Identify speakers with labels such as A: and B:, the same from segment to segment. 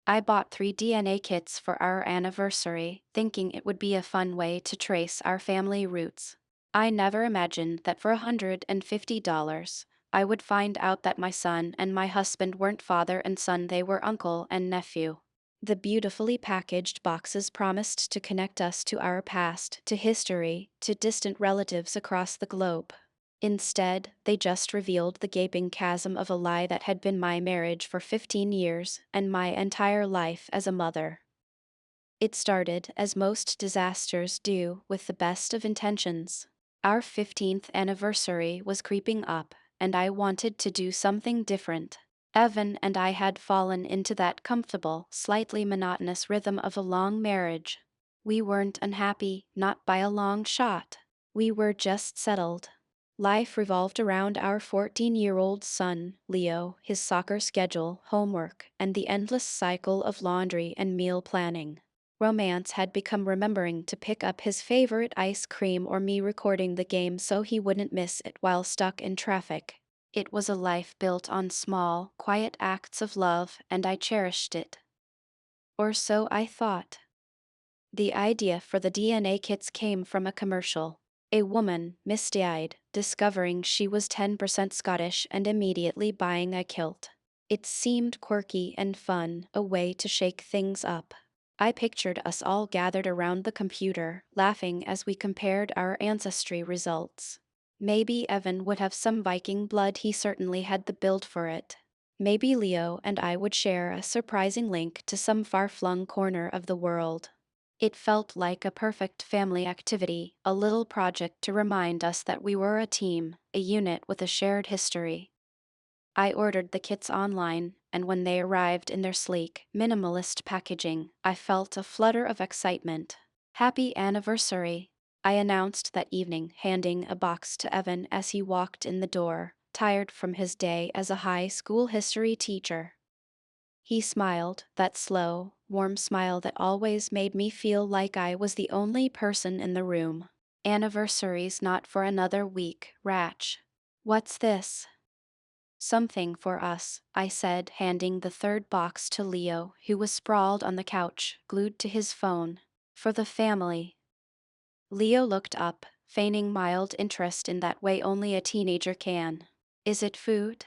A: I bought 3 DNA kits for our anniversary, thinking it would be a fun way to trace our family roots. I never imagined that for $150, I would find out that my son and my husband weren't father and son, they were uncle and nephew. The beautifully packaged boxes promised to connect us to our past, to history, to distant relatives across the globe. Instead, they just revealed the gaping chasm of a lie that had been my marriage for 15 years and my entire life as a mother. It started, as most disasters do, with the best of intentions. Our 15th anniversary was creeping up, and I wanted to do something different. Evan and I had fallen into that comfortable, slightly monotonous rhythm of a long marriage. We weren't unhappy, not by a long shot. We were just settled. Life revolved around our 14-year-old son, Leo, his soccer schedule, homework, and the endless cycle of laundry and meal planning. Romance had become remembering to pick up his favorite ice cream or me recording the game so he wouldn't miss it while stuck in traffic. It was a life built on small, quiet acts of love, and I cherished it. Or so I thought. The idea for the DNA kits came from a commercial. A woman, misty-eyed, discovering she was 10% Scottish and immediately buying a kilt. It seemed quirky and fun, a way to shake things up. I pictured us all gathered around the computer, laughing as we compared our ancestry results. Maybe Evan would have some Viking blood, he certainly had the build for it. Maybe Leo and I would share a surprising link to some far-flung corner of the world. It felt like a perfect family activity, a little project to remind us that we were a team, a unit with a shared history. I ordered the kits online, and when they arrived in their sleek, minimalist packaging, I felt a flutter of excitement. Happy anniversary, I announced that evening, handing a box to Evan as he walked in the door, tired from his day as a high school history teacher. He smiled, that slow, warm smile that always made me feel like I was the only person in the room. Anniversary's not for another week, Ratch. What's this? Something for us, I said, handing the third box to Leo, who was sprawled on the couch, glued to his phone. For the family. Leo looked up, feigning mild interest in that way only a teenager can. Is it food?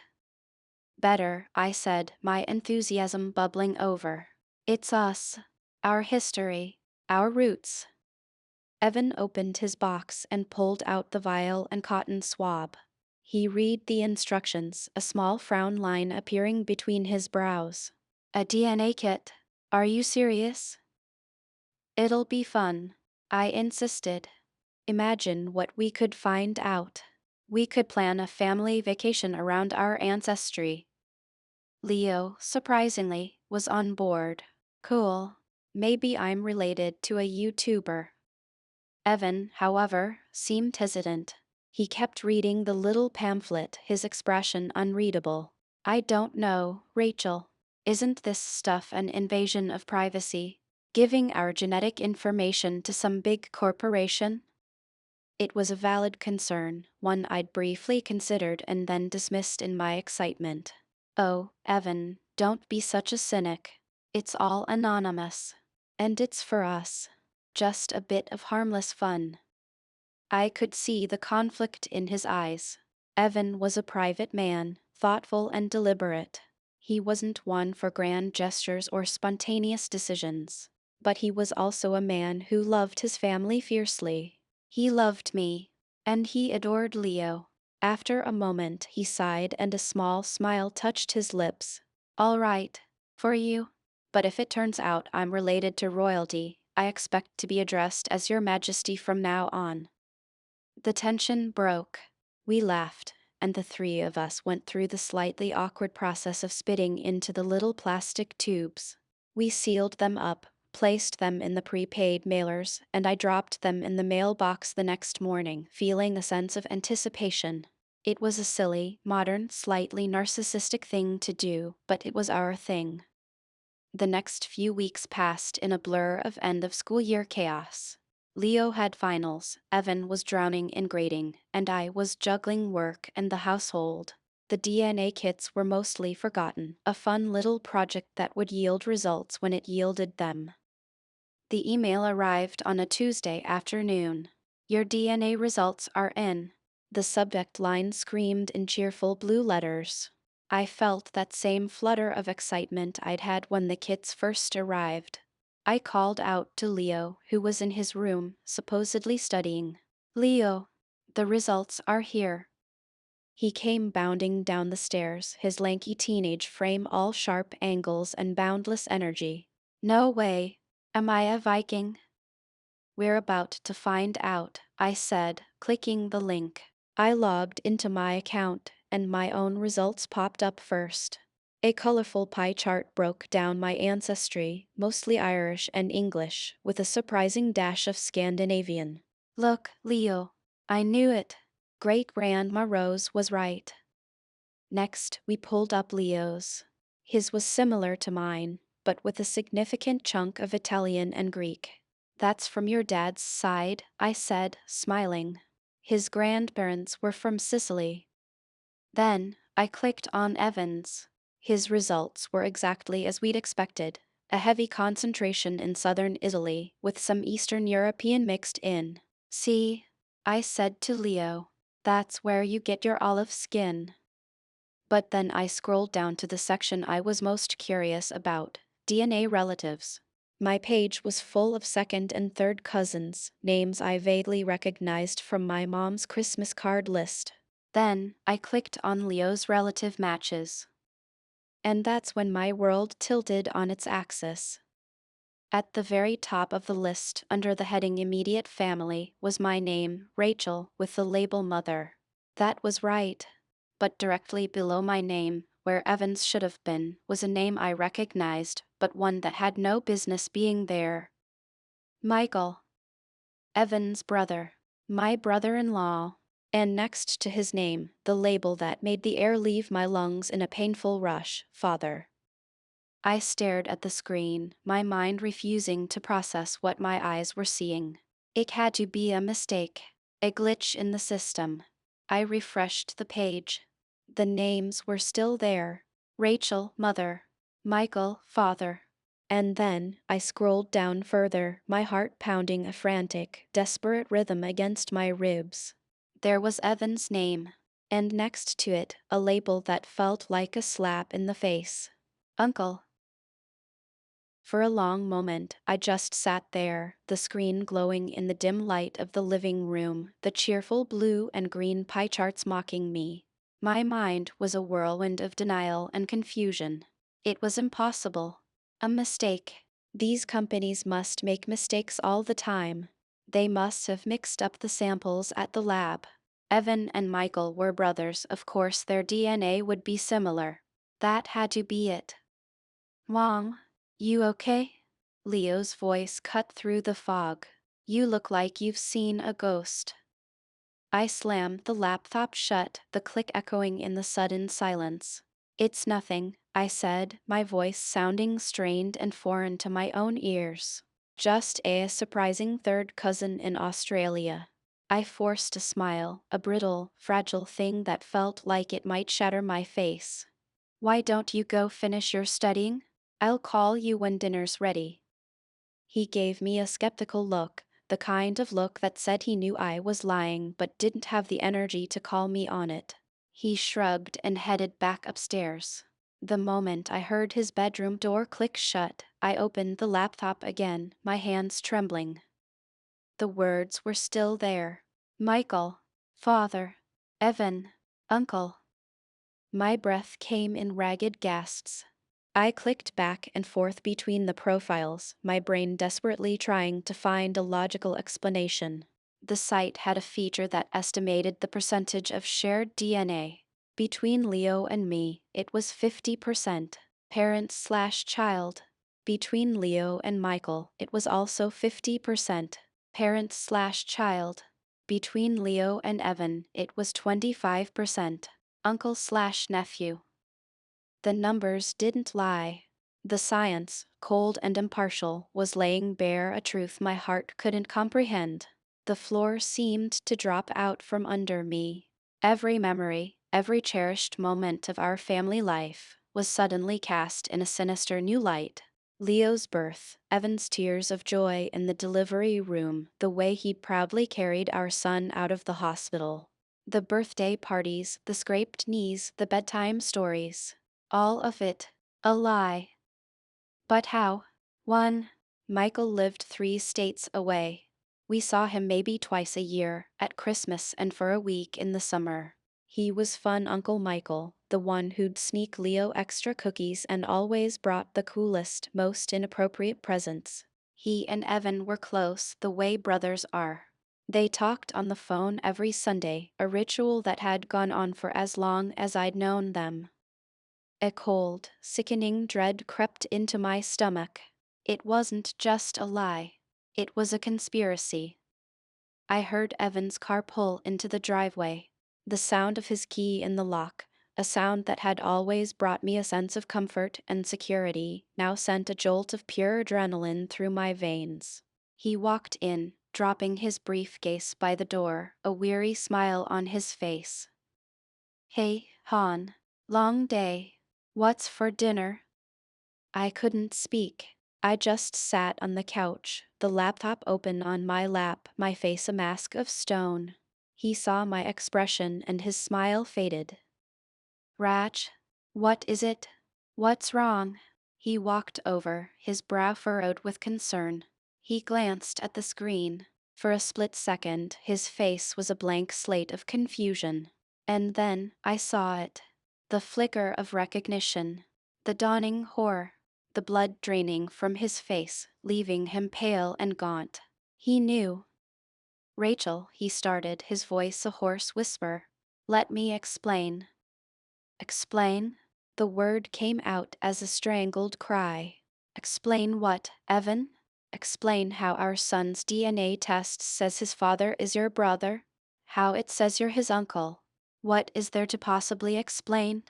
A: Better, I said, my enthusiasm bubbling over. It's us. Our history. Our roots. Evan opened his box and pulled out the vial and cotton swab. He read the instructions, a small frown line appearing between his brows. A DNA kit. Are you serious? It'll be fun, I insisted. Imagine what we could find out. We could plan a family vacation around our ancestry. Leo, surprisingly, was on board. Cool. Maybe I'm related to a YouTuber. Evan, however, seemed hesitant. He kept reading the little pamphlet, his expression unreadable. I don't know, Rachel. Isn't this stuff an invasion of privacy? Giving our genetic information to some big corporation? It was a valid concern, one I'd briefly considered and then dismissed in my excitement. Oh, Evan, don't be such a cynic. It's all anonymous. And it's for us. Just a bit of harmless fun. I could see the conflict in his eyes. Evan was a private man, thoughtful and deliberate. He wasn't one for grand gestures or spontaneous decisions. But he was also a man who loved his family fiercely. He loved me. And he adored Leo. After a moment he sighed and a small smile touched his lips. All right. For you. But if it turns out I'm related to royalty, I expect to be addressed as Your Majesty from now on. The tension broke. We laughed, and the three of us went through the slightly awkward process of spitting into the little plastic tubes. We sealed them up, placed them in the prepaid mailers, and I dropped them in the mailbox the next morning, feeling a sense of anticipation. It was a silly, modern, slightly narcissistic thing to do, but it was our thing. The next few weeks passed in a blur of end-of-school-year chaos. Leo had finals, Evan was drowning in grading, and I was juggling work and the household. The DNA kits were mostly forgotten, a fun little project that would yield results when it yielded them. The email arrived on a Tuesday afternoon. Your DNA results are in. The subject line screamed in cheerful blue letters. I felt that same flutter of excitement I'd had when the kits first arrived. I called out to Leo, who was in his room, supposedly studying. Leo, the results are here. He came bounding down the stairs, his lanky teenage frame all sharp angles and boundless energy. No way. Am I a Viking? We're about to find out, I said, clicking the link. I logged into my account, and my own results popped up first. A colorful pie chart broke down my ancestry, mostly Irish and English, with a surprising dash of Scandinavian. Look, Leo. I knew it. Great-grandma Rose was right. Next, we pulled up Leo's. His was similar to mine, but with a significant chunk of Italian and Greek. That's from your dad's side, I said, smiling. His grandparents were from Sicily. Then, I clicked on Evan's. His results were exactly as we'd expected, a heavy concentration in southern Italy, with some Eastern European mixed in. See, I said to Leo, that's where you get your olive skin. But then I scrolled down to the section I was most curious about, DNA relatives. My page was full of second and third cousins, names I vaguely recognized from my mom's Christmas card list. Then, I clicked on Leo's relative matches. And that's when my world tilted on its axis. At the very top of the list, under the heading Immediate Family, was my name, Rachel, with the label Mother. That was right. But directly below my name, where Evans should have been, was a name I recognized, but one that had no business being there. Michael. Evan's brother. My brother-in-law. And next to his name, the label that made the air leave my lungs in a painful rush, Father. I stared at the screen, my mind refusing to process what my eyes were seeing. It had to be a mistake, a glitch in the system. I refreshed the page. The names were still there. Rachel, mother. Michael, father. And then I scrolled down further, my heart pounding a frantic, desperate rhythm against my ribs. There was Evan's name, and next to it, a label that felt like a slap in the face. Uncle. For a long moment, I just sat there, the screen glowing in the dim light of the living room, the cheerful blue and green pie charts mocking me. My mind was a whirlwind of denial and confusion. It was impossible. A mistake. These companies must make mistakes all the time. They must have mixed up the samples at the lab. Evan and Michael were brothers, of course their DNA would be similar. That had to be it. Mom. You okay? Leo's voice cut through the fog. You look like you've seen a ghost. I slammed the laptop shut, the click echoing in the sudden silence. It's nothing, I said, my voice sounding strained and foreign to my own ears. Just a surprising third cousin in Australia. I forced a smile, a brittle, fragile thing that felt like it might shatter my face. Why don't you go finish your studying? I'll call you when dinner's ready. He gave me a skeptical look, the kind of look that said he knew I was lying but didn't have the energy to call me on it. He shrugged and headed back upstairs. The moment I heard his bedroom door click shut, I opened the laptop again, my hands trembling. The words were still there. Michael. Father. Evan. Uncle. My breath came in ragged gasps. I clicked back and forth between the profiles, my brain desperately trying to find a logical explanation. The site had a feature that estimated the percentage of shared DNA. Between Leo and me, it was 50%. Parent/child. Between Leo and Michael, it was also 50%. Parent/child. Between Leo and Evan, it was 25%. Uncle/nephew. The numbers didn't lie. The science, cold and impartial, was laying bare a truth my heart couldn't comprehend. The floor seemed to drop out from under me. Every memory, Every cherished moment of our family life was suddenly cast in a sinister new light. Leo's birth, Evan's tears of joy in the delivery room, the way he proudly carried our son out of the hospital. The birthday parties, the scraped knees, the bedtime stories. All of it a lie. But how? 1. Michael lived 3 states away. We saw him maybe twice a year, at Christmas and for a week in the summer. He was fun Uncle Michael, the one who'd sneak Leo extra cookies and always brought the coolest, most inappropriate presents. He and Evan were close, the way brothers are. They talked on the phone every Sunday, a ritual that had gone on for as long as I'd known them. A cold, sickening dread crept into my stomach. It wasn't just a lie. It was a conspiracy. I heard Evan's car pull into the driveway. The sound of his key in the lock, a sound that had always brought me a sense of comfort and security, now sent a jolt of pure adrenaline through my veins. He walked in, dropping his briefcase by the door, a weary smile on his face. "Hey, Han. Long day. What's for dinner?" I couldn't speak. I just sat on the couch, the laptop open on my lap, my face a mask of stone. He saw my expression and his smile faded. "Rach, what is it? What's wrong?" He walked over, his brow furrowed with concern. He glanced at the screen. For a split second, his face was a blank slate of confusion. And then I saw it. The flicker of recognition. The dawning horror. The blood draining from his face, leaving him pale and gaunt. He knew. "Rachel," he started, his voice a hoarse whisper. "Let me explain." "Explain?" The word came out as a strangled cry. "Explain what, Evan? Explain how our son's DNA test says his father is your brother? How it says you're his uncle? What is there to possibly explain?"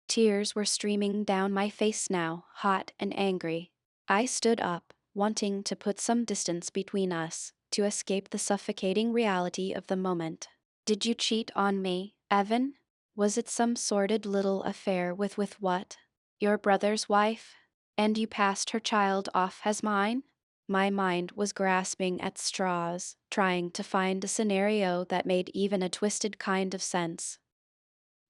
A: Tears were streaming down my face now, hot and angry. I stood up, wanting to put some distance between us, to escape the suffocating reality of the moment. "Did you cheat on me, Evan? Was it some sordid little affair with what? Your brother's wife? And you passed her child off as mine?" My mind was grasping at straws, trying to find a scenario that made even a twisted kind of sense.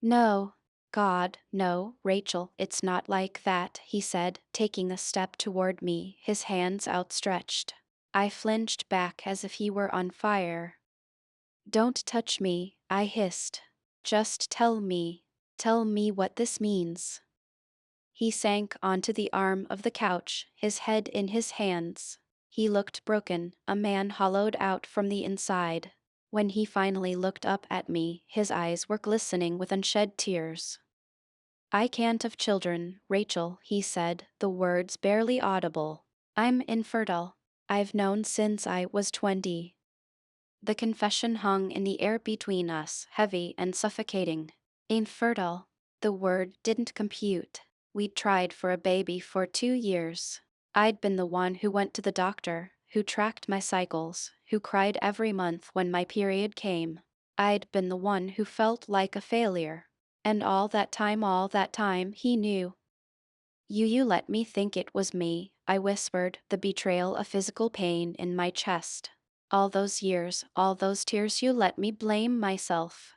A: "No. God, no, Rachel, it's not like that," he said, taking a step toward me, his hands outstretched. I flinched back as if he were on fire. "Don't touch me," I hissed. "Just tell me. Tell me what this means." He sank onto the arm of the couch, his head in his hands. He looked broken, a man hollowed out from the inside. When he finally looked up at me, his eyes were glistening with unshed tears. "I can't have children, Rachel," he said, the words barely audible. "I'm infertile. I've known since I was 20. The confession hung in the air between us, heavy and suffocating. Infertile. The word didn't compute. We'd tried for a baby for 2 years. I'd been the one who went to the doctor, who tracked my cycles, who cried every month when my period came. I'd been the one who felt like a failure. And all that time, he knew. You let me think it was me," I whispered, the betrayal of physical pain in my chest. "All those years, all those tears, you let me blame myself."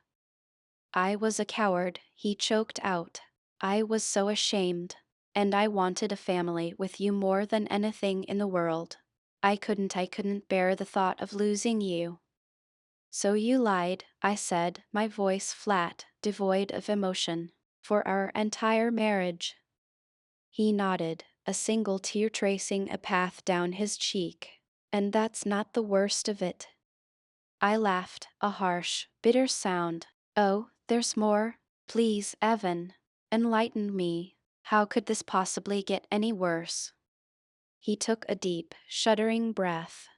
A: "I was a coward," he choked out. "I was so ashamed. And I wanted a family with you more than anything in the world. I couldn't bear the thought of losing you." "So you lied," I said, my voice flat, devoid of emotion. "For our entire marriage." He nodded, a single tear tracing a path down his cheek. "And that's not the worst of it." I laughed, a harsh, bitter sound. "Oh, there's more? Please, Evan. Enlighten me. How could this possibly get any worse?" He took a deep, shuddering breath.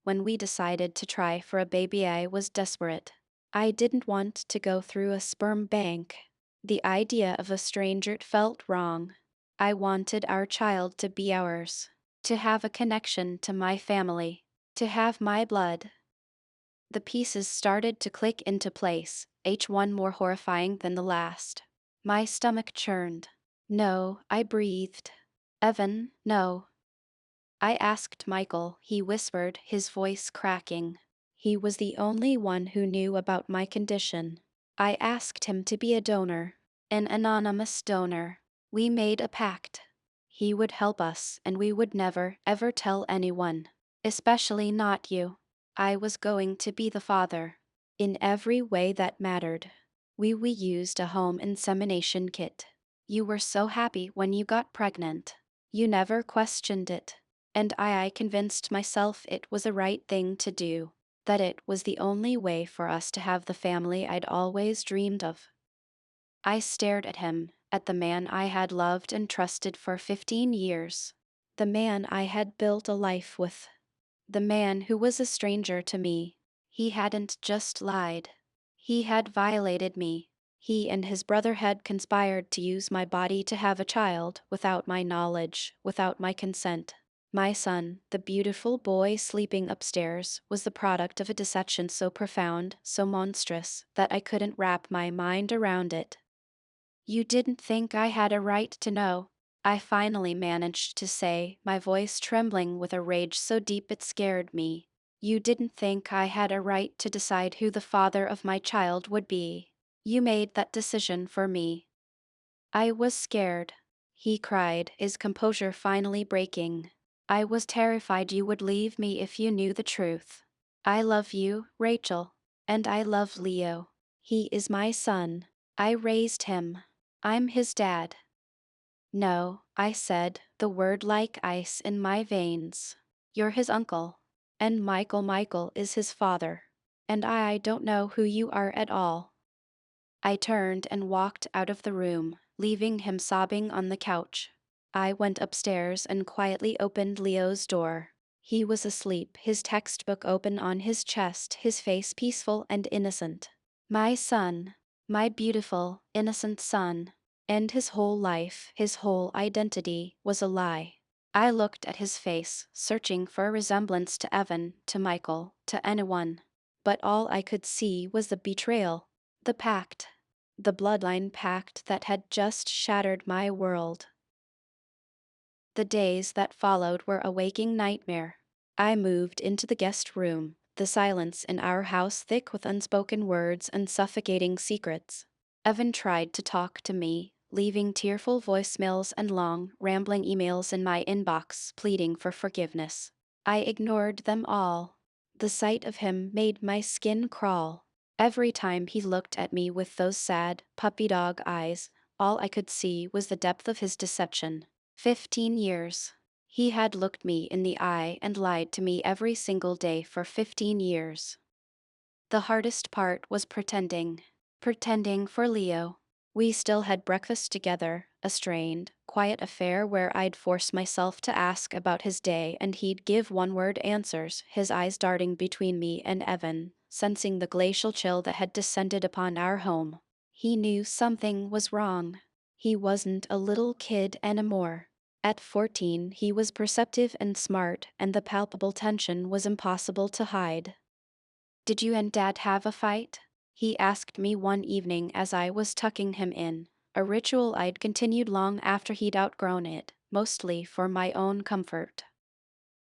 A: "When we decided to try for a baby, I was desperate. I didn't want to go through a sperm bank. The idea of a stranger felt wrong. I wanted our child to be ours, to have a connection to my family, to have my blood." The pieces started to click into place, each one more horrifying than the last. My stomach churned. No, I breathed. Evan, no. I asked Michael, he whispered, his voice cracking. He was the only one who knew about my condition. I asked him to be a donor, an anonymous donor. We made a pact. He would help us, and we would never, ever tell anyone. Especially not you. I was going to be the father. In every way that mattered. We used a home insemination kit. You were so happy when you got pregnant. You never questioned it. And I convinced myself it was the right thing to do, that it was the only way for us to have the family I'd always dreamed of. I stared at him, at the man I had loved and trusted for 15 years. The man I had built a life with. The man who was a stranger to me. He hadn't just lied. He had violated me. He and his brother had conspired to use my body to have a child, without my knowledge, without my consent. My son, the beautiful boy sleeping upstairs, was the product of a deception so profound, so monstrous, that I couldn't wrap my mind around it. You didn't think I had a right to know, I finally managed to say, my voice trembling with a rage so deep it scared me. You didn't think I had a right to decide who the father of my child would be. You made that decision for me. I was scared, he cried, his composure finally breaking. I was terrified you would leave me if you knew the truth. I love you, Rachel. And I love Leo. He is my son. I raised him. I'm his dad. No, I said, the word like ice in my veins. You're his uncle. And Michael is his father. And I don't know who you are at all. I turned and walked out of the room, leaving him sobbing on the couch. I went upstairs and quietly opened Leo's door. He was asleep, his textbook open on his chest, his face peaceful and innocent. My son, my beautiful, innocent son. And his whole life, his whole identity, was a lie. I looked at his face, searching for a resemblance to Evan, to Michael, to anyone. But all I could see was the betrayal, the pact, the bloodline pact that had just shattered my world. The days that followed were a waking nightmare. I moved into the guest room, the silence in our house thick with unspoken words and suffocating secrets. Evan tried to talk to me, leaving tearful voicemails and long, rambling emails in my inbox pleading for forgiveness. I ignored them all. The sight of him made my skin crawl. Every time he looked at me with those sad, puppy dog eyes, all I could see was the depth of his deception. 15 years. He had looked me in the eye and lied to me every single day for 15 years. The hardest part was pretending. Pretending for Leo. We still had breakfast together, a strained, quiet affair where I'd force myself to ask about his day and he'd give one-word answers, his eyes darting between me and Evan, sensing the glacial chill that had descended upon our home. He knew something was wrong. He wasn't a little kid anymore. At 14, he was perceptive and smart, and the palpable tension was impossible to hide. Did you and Dad have a fight? He asked me one evening as I was tucking him in, a ritual I'd continued long after he'd outgrown it, mostly for my own comfort.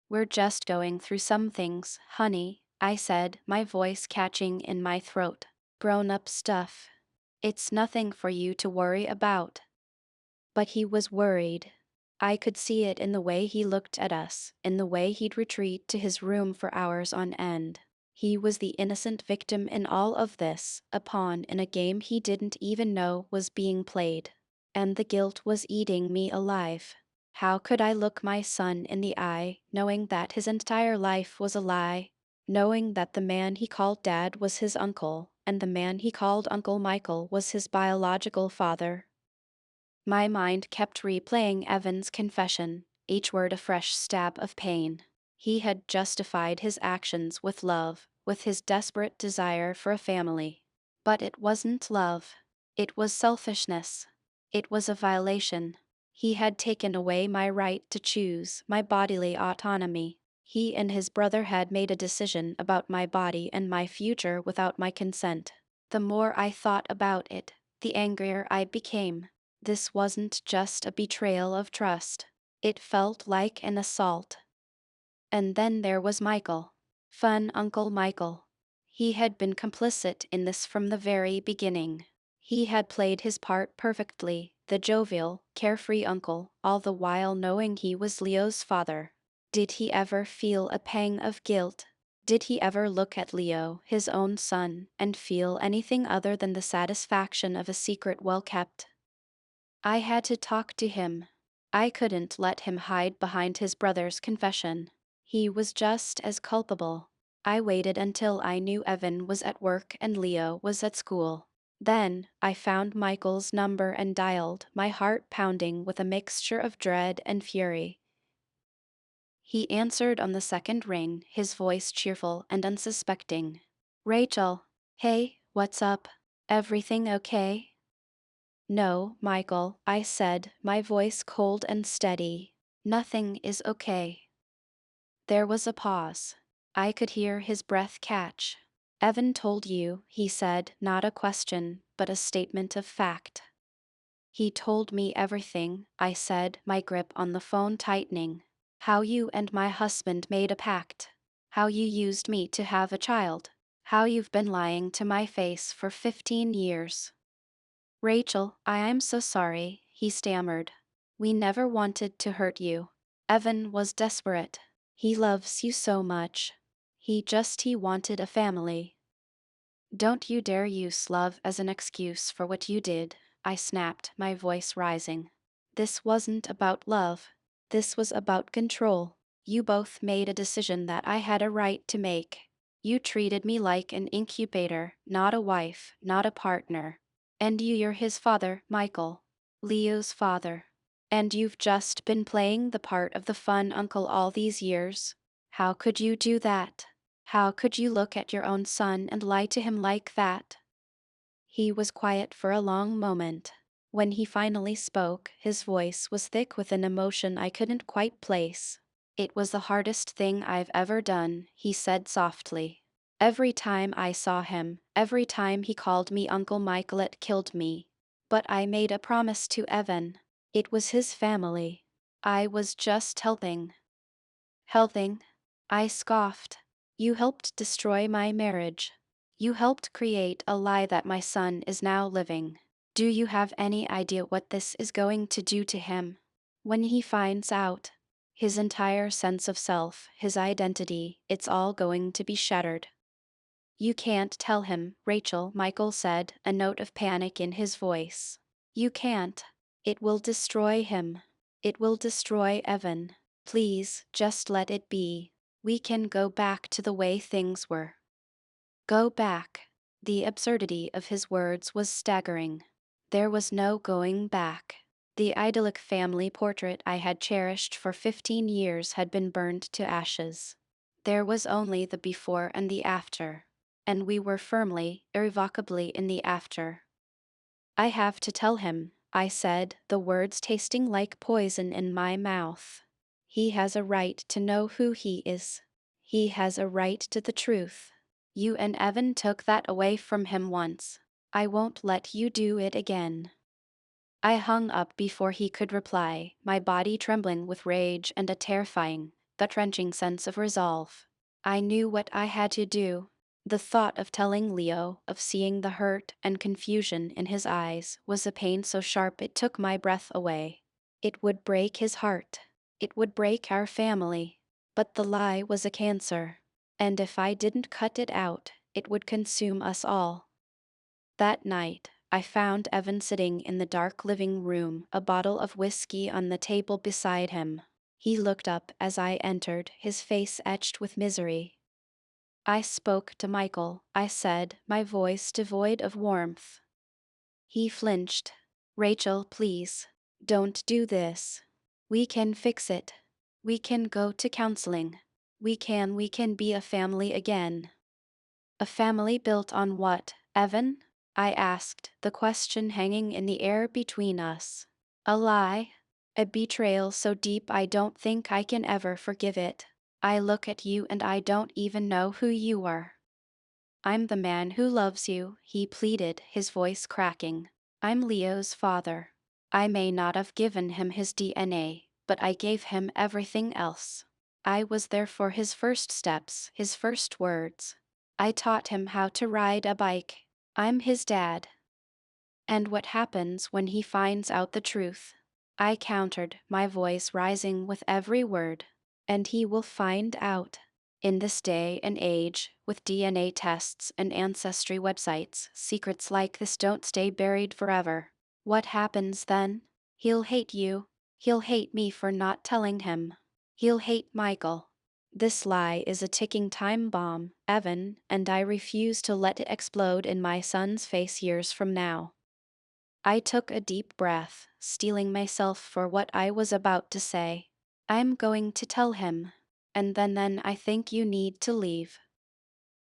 A: We're just going through some things, honey, I said, my voice catching in my throat. Grown-up stuff. It's nothing for you to worry about. But he was worried. I could see it in the way he looked at us, in the way he'd retreat to his room for hours on end. He was the innocent victim in all of this, a pawn in a game he didn't even know was being played. And the guilt was eating me alive. How could I look my son in the eye, knowing that his entire life was a lie? Knowing that the man he called Dad was his uncle, and the man he called Uncle Michael was his biological father? My mind kept replaying Evan's confession, each word a fresh stab of pain. He had justified his actions with love, with his desperate desire for a family. But it wasn't love. It was selfishness. It was a violation. He had taken away my right to choose, my bodily autonomy. He and his brother had made a decision about my body and my future without my consent. The more I thought about it, the angrier I became. This wasn't just a betrayal of trust. It felt like an assault. And then there was Michael. Fun Uncle Michael. He had been complicit in this from the very beginning. He had played his part perfectly, the jovial, carefree uncle, all the while knowing he was Leo's father. Did he ever feel a pang of guilt? Did he ever look at Leo, his own son, and feel anything other than the satisfaction of a secret well kept? I had to talk to him. I couldn't let him hide behind his brother's confession. He was just as culpable. I waited until I knew Evan was at work and Leo was at school. Then, I found Michael's number and dialed, my heart pounding with a mixture of dread and fury. He answered on the second ring, his voice cheerful and unsuspecting. Rachel. Hey, what's up? Everything okay? No, Michael, I said, my voice cold and steady. Nothing is okay. There was a pause. I could hear his breath catch. Evan told you, he said, not a question, but a statement of fact. He told me everything, I said, my grip on the phone tightening. How you and my husband made a pact. How you used me to have a child. How you've been lying to my face for 15 years. Rachel, I am so sorry, he stammered. We never wanted to hurt you. Evan was desperate. He loves you so much. He wanted a family. Don't you dare use love as an excuse for what you did, I snapped, my voice rising. This wasn't about love. This was about control. You both made a decision that I had a right to make. You treated me like an incubator, not a wife, not a partner. And you're his father, Michael. Leo's father. And you've just been playing the part of the fun uncle all these years. How could you do that? How could you look at your own son and lie to him like that? He was quiet for a long moment. When he finally spoke, his voice was thick with an emotion I couldn't quite place. It was the hardest thing I've ever done, he said softly. Every time I saw him, every time he called me Uncle Michael, it killed me. But I made a promise to Evan. It was his family. I was just helping. Helping? I scoffed. You helped destroy my marriage. You helped create a lie that my son is now living. Do you have any idea what this is going to do to him? When he finds out, his entire sense of self, his identity, it's all going to be shattered. You can't tell him, Rachel, Michael said, a note of panic in his voice. You can't. It will destroy him. It will destroy Evan. Please, just let it be. We can go back to the way things were. Go back. The absurdity of his words was staggering. There was no going back. The idyllic family portrait I had cherished for 15 years had been burned to ashes. There was only the before and the after. And we were firmly, irrevocably in the after. I have to tell him, I said, the words tasting like poison in my mouth. He has a right to know who he is. He has a right to the truth. You and Evan took that away from him once. I won't let you do it again. I hung up before he could reply, my body trembling with rage and a terrifying, gut-wrenching sense of resolve. I knew what I had to do. The thought of telling Leo, of seeing the hurt and confusion in his eyes, was a pain so sharp it took my breath away. It would break his heart. It would break our family. But the lie was a cancer. And if I didn't cut it out, it would consume us all. That night, I found Evan sitting in the dark living room, a bottle of whiskey on the table beside him. He looked up as I entered, his face etched with misery. I spoke to Michael, I said, my voice devoid of warmth. He flinched. Rachel, please. Don't do this. We can fix it. We can go to counseling. We can be a family again. A family built on what, Evan? I asked, the question hanging in the air between us. A lie? A betrayal so deep I don't think I can ever forgive it. I look at you and I don't even know who you are. I'm the man who loves you, he pleaded, his voice cracking. I'm Leo's father. I may not have given him his DNA, but I gave him everything else. I was there for his first steps, his first words. I taught him how to ride a bike. I'm his dad. And what happens when he finds out the truth? I countered, my voice rising with every word. And he will find out. In this day and age, with DNA tests and ancestry websites, secrets like this don't stay buried forever. What happens then? He'll hate you. He'll hate me for not telling him. He'll hate Michael. This lie is a ticking time bomb, Evan, and I refuse to let it explode in my son's face years from now. I took a deep breath, steeling myself for what I was about to say. I'm going to tell him. And then I think you need to leave.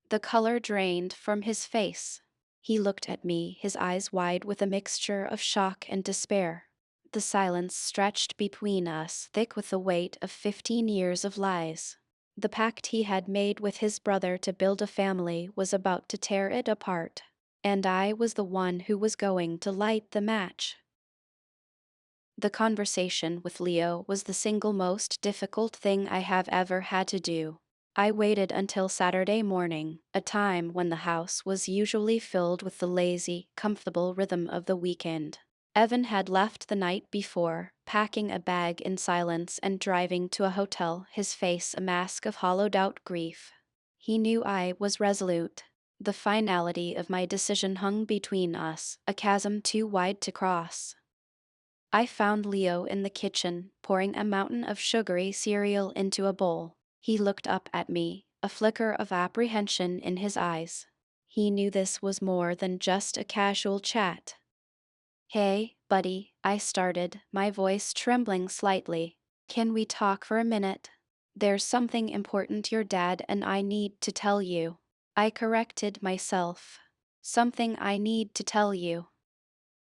A: The color drained from his face. He looked at me, his eyes wide with a mixture of shock and despair. The silence stretched between us, thick with the weight of 15 years of lies. The pact he had made with his brother to build a family was about to tear it apart. And I was the one who was going to light the match. The conversation with Leo was the single most difficult thing I have ever had to do. I waited until Saturday morning, a time when the house was usually filled with the lazy, comfortable rhythm of the weekend. Evan had left the night before, packing a bag in silence and driving to a hotel, his face a mask of hollowed out grief. He knew I was resolute. The finality of my decision hung between us, a chasm too wide to cross. I found Leo in the kitchen, pouring a mountain of sugary cereal into a bowl. He looked up at me, a flicker of apprehension in his eyes. He knew this was more than just a casual chat. Hey, buddy, I started, my voice trembling slightly. Can we talk for a minute? There's something important your dad and I need to tell you. I corrected myself. Something I need to tell you.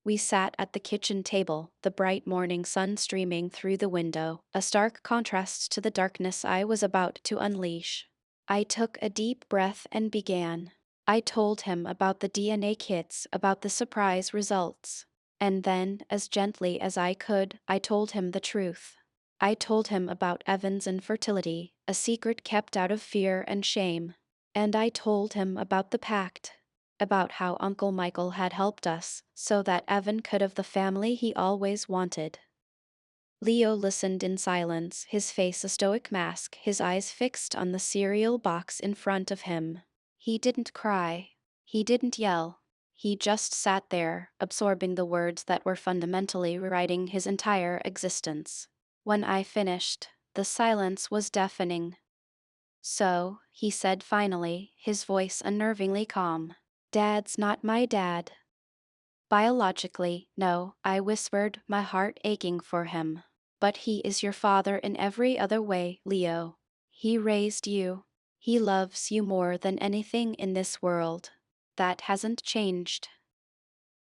A: We sat at the kitchen table, the bright morning sun streaming through the window, a stark contrast to the darkness I was about to unleash. I took a deep breath and began. I told him about the DNA kits, about the surprise results. And then, as gently as I could, I told him the truth. I told him about Evan's infertility, a secret kept out of fear and shame. And I told him about the pact, about how Uncle Michael had helped us, so that Evan could have the family he always wanted. Leo listened in silence, his face a stoic mask, his eyes fixed on the cereal box in front of him. He didn't cry. He didn't yell. He just sat there, absorbing the words that were fundamentally rewriting his entire existence. When I finished, the silence was deafening. So, he said finally, his voice unnervingly calm. Dad's not my dad. Biologically, no, I whispered, my heart aching for him. But he is your father in every other way, Leo. He raised you. He loves you more than anything in this world. That hasn't changed.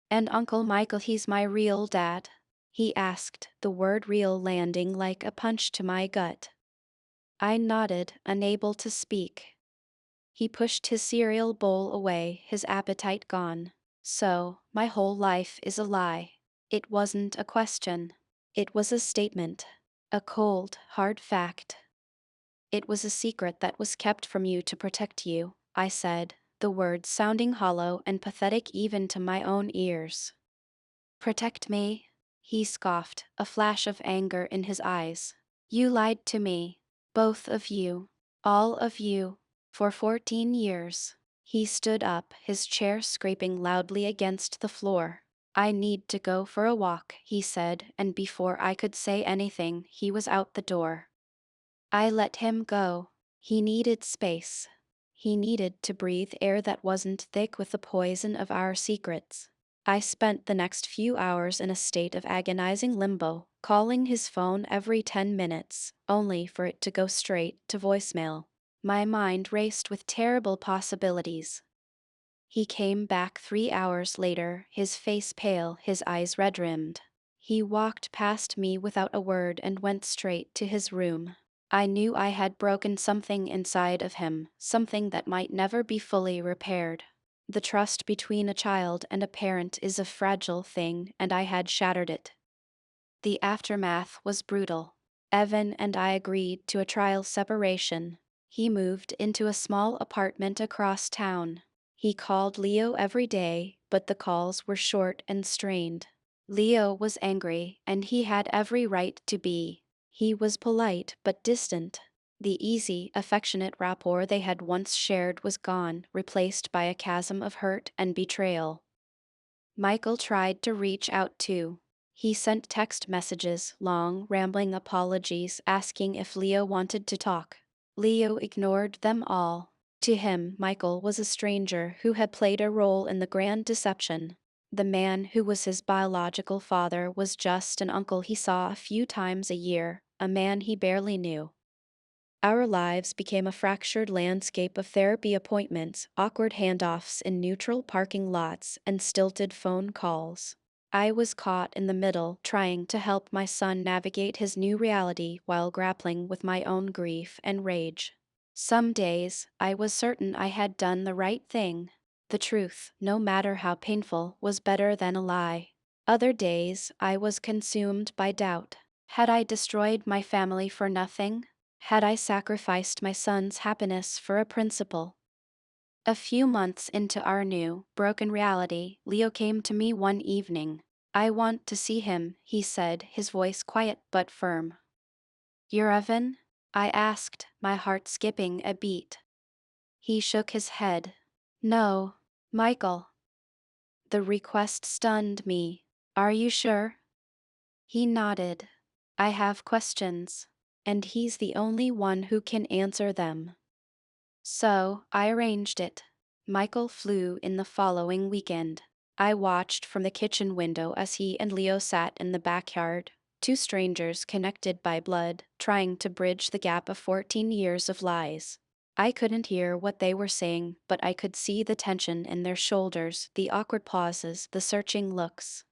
A: And Uncle Michael, he's my real dad? He asked, the word real landing like a punch to my gut. I nodded, unable to speak. He pushed his cereal bowl away, his appetite gone. So, my whole life is a lie. It wasn't a question. It was a statement. A cold, hard fact. It was a secret that was kept from you to protect you, I said, the words sounding hollow and pathetic even to my own ears. Protect me? He scoffed, a flash of anger in his eyes. You lied to me. Both of you. All of you. For 14 years. He stood up, his chair scraping loudly against the floor. I need to go for a walk, he said, and before I could say anything, he was out the door. I let him go. He needed space. He needed to breathe air that wasn't thick with the poison of our secrets. I spent the next few hours in a state of agonizing limbo, calling his phone every 10 minutes, only for it to go straight to voicemail. My mind raced with terrible possibilities. He came back 3 hours later, his face pale, his eyes red-rimmed. He walked past me without a word and went straight to his room. I knew I had broken something inside of him, something that might never be fully repaired. The trust between a child and a parent is a fragile thing, and I had shattered it. The aftermath was brutal. Evan and I agreed to a trial separation. He moved into a small apartment across town. He called Leo every day, but the calls were short and strained. Leo was angry, and he had every right to be. He was polite but distant. The easy, affectionate rapport they had once shared was gone, replaced by a chasm of hurt and betrayal. Michael tried to reach out too. He sent text messages, long, rambling apologies asking if Leo wanted to talk. Leo ignored them all. To him, Michael was a stranger who had played a role in the grand deception. The man who was his biological father was just an uncle he saw a few times a year, a man he barely knew. Our lives became a fractured landscape of therapy appointments, awkward handoffs in neutral parking lots, and stilted phone calls. I was caught in the middle, trying to help my son navigate his new reality while grappling with my own grief and rage. Some days, I was certain I had done the right thing. The truth, no matter how painful, was better than a lie. Other days, I was consumed by doubt. Had I destroyed my family for nothing? Had I sacrificed my son's happiness for a principle? A few months into our new, broken reality, Leo came to me one evening. "I want to see him," he said, his voice quiet but firm. "You're Evan?" I asked, my heart skipping a beat. He shook his head. "No, Michael." The request stunned me. "Are you sure?" He nodded. "I have questions, and he's the only one who can answer them." So, I arranged it. Michael flew in the following weekend. I watched from the kitchen window as he and Leo sat in the backyard, two strangers connected by blood, trying to bridge the gap of 14 years of lies. I couldn't hear what they were saying, but I could see the tension in their shoulders, the awkward pauses, the searching looks.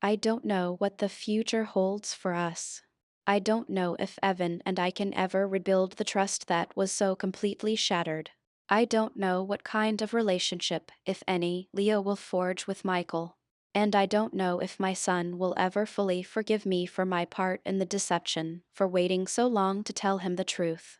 A: I don't know what the future holds for us. I don't know if Evan and I can ever rebuild the trust that was so completely shattered. I don't know what kind of relationship, if any, Leo will forge with Michael. And I don't know if my son will ever fully forgive me for my part in the deception, for waiting so long to tell him the truth.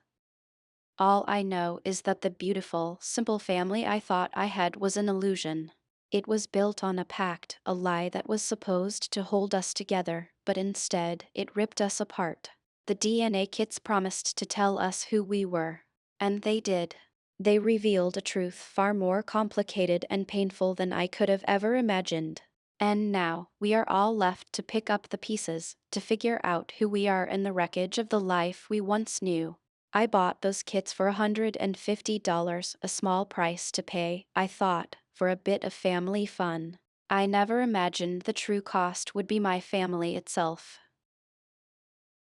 A: All I know is that the beautiful, simple family I thought I had was an illusion. It was built on a pact, a lie that was supposed to hold us together, but instead, it ripped us apart. The DNA kits promised to tell us who we were. And they did. They revealed a truth far more complicated and painful than I could have ever imagined. And now, we are all left to pick up the pieces, to figure out who we are in the wreckage of the life we once knew. I bought those kits for $150, a small price to pay, I thought, for a bit of family fun. I never imagined the true cost would be my family itself.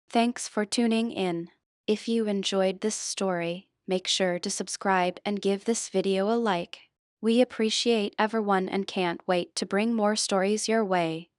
A: Thanks for tuning in. If you enjoyed this story, make sure to subscribe and give this video a like. We appreciate everyone and can't wait to bring more stories your way.